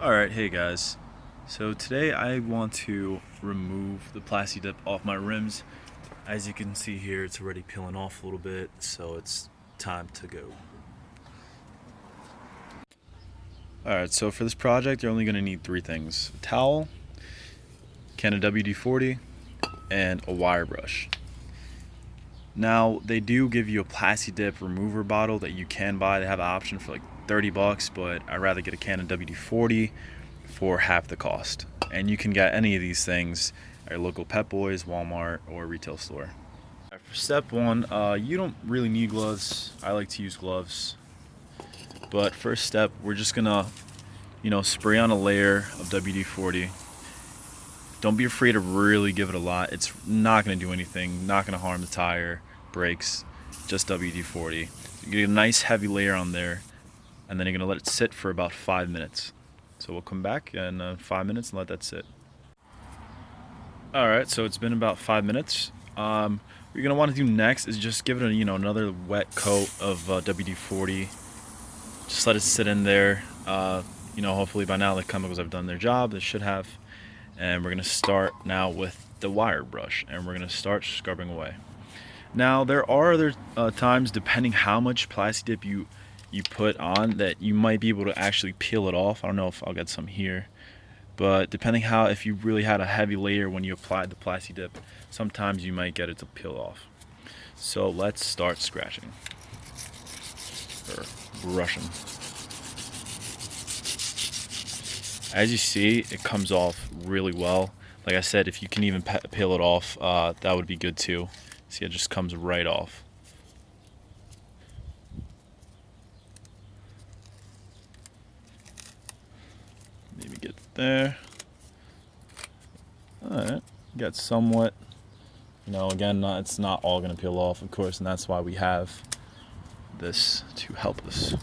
Alright, hey guys. So today I want to remove the Plasti dip off my rims. As you can see here, it's already peeling off a little bit, so it's time to go. Alright, so for this project, you're only going to need three things: a towel, can of WD-40, and a wire brush. Now, they do give you a Plasti dip remover bottle that you can buy. They have an option for like 30 bucks, but I'd rather get a can of WD-40 for half the cost. And you can get any of these things at your local Pep Boys, Walmart, or retail store. Right, for step one, you don't really need gloves. I like to use gloves. But first step, we're just gonna, spray on a layer of WD-40. Don't be afraid to really give it a lot. It's not gonna do anything, not gonna harm the tire, brakes, just WD-40. You get a nice heavy layer on there, and then you're gonna let it sit for about 5 minutes. So we'll come back in 5 minutes and let that sit. Alright, so it's been about 5 minutes. What you're gonna want to do next is just give it another wet coat of WD-40. Just let it sit in there. Hopefully by now the chemicals have done their job. They should have. And we're gonna start now with the wire brush, and we're gonna start scrubbing away. Now there are other times, depending how much Plasti dip you put on, that you might be able to actually peel it off. I don't know if I'll get some here, but depending if you really had a heavy layer when you applied the Plasti dip, sometimes you might get it to peel off. So let's start scratching or brushing. As you see, it comes off really well. Like I said, if you can even peel it off, that would be good too. See, it just comes right off. Maybe get there. Alright, got somewhat. Again, it's not all gonna peel off, of course, and that's why we have this to help us.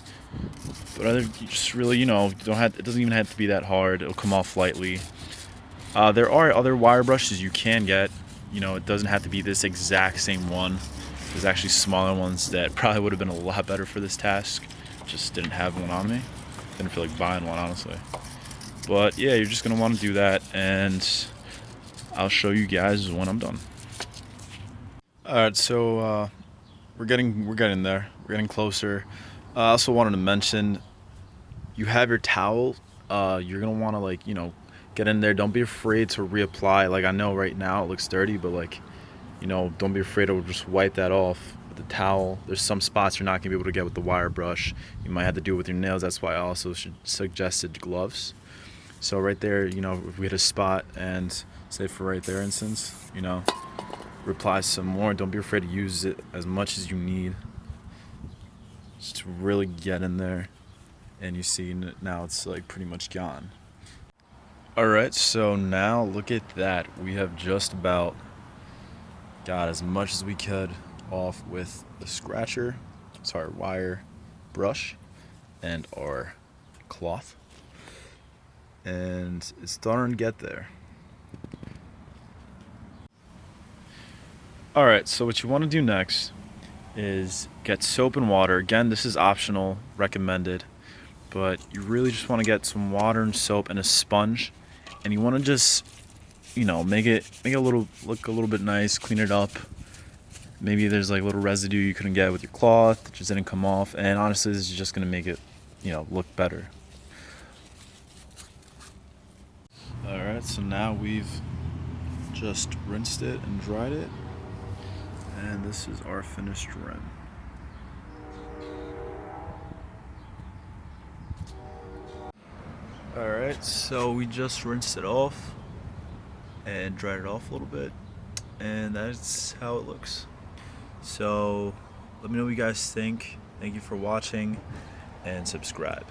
But you just really, don't have. It doesn't even have to be that hard. It'll come off lightly. There are other wire brushes you can get. It doesn't have to be this exact same one. There's actually smaller ones that probably would have been a lot better for this task. Just didn't have one on me. Didn't feel like buying one, honestly. But yeah, you're just gonna want to do that, and I'll show you guys when I'm done. All right, so we're getting there. We're getting closer. I also wanted to mention, you have your towel. You're gonna want to get in there. Don't be afraid to reapply. Like, I know right now it looks dirty, but don't be afraid to just wipe that off with the towel. There's some spots you're not gonna be able to get with the wire brush. You might have to do it with your nails. That's why I also suggested gloves. So right there, if we hit a spot, and say for right there instance, reapply some more. Don't be afraid to use it as much as you need, just to really get in there. And you see now it's like pretty much gone. Alright, so now look at that. We have just about got as much as we could off with the scratcher, wire brush, and our cloth. And it's starting to get there. Alright, so what you want to do next is get soap and water. Again, this is optional, recommended, but you really just want to get some water and soap and a sponge, and you want to just make it look a little bit nice, clean it up. Maybe there's like little residue you couldn't get with your cloth that just didn't come off, and honestly this is just going to make it look better. Alright, so now we've just rinsed it and dried it, and this is our finished rim. Alright, so we just rinsed it off and dried it off a little bit, and that's how it looks. So let me know what you guys think. Thank you for watching, and subscribe.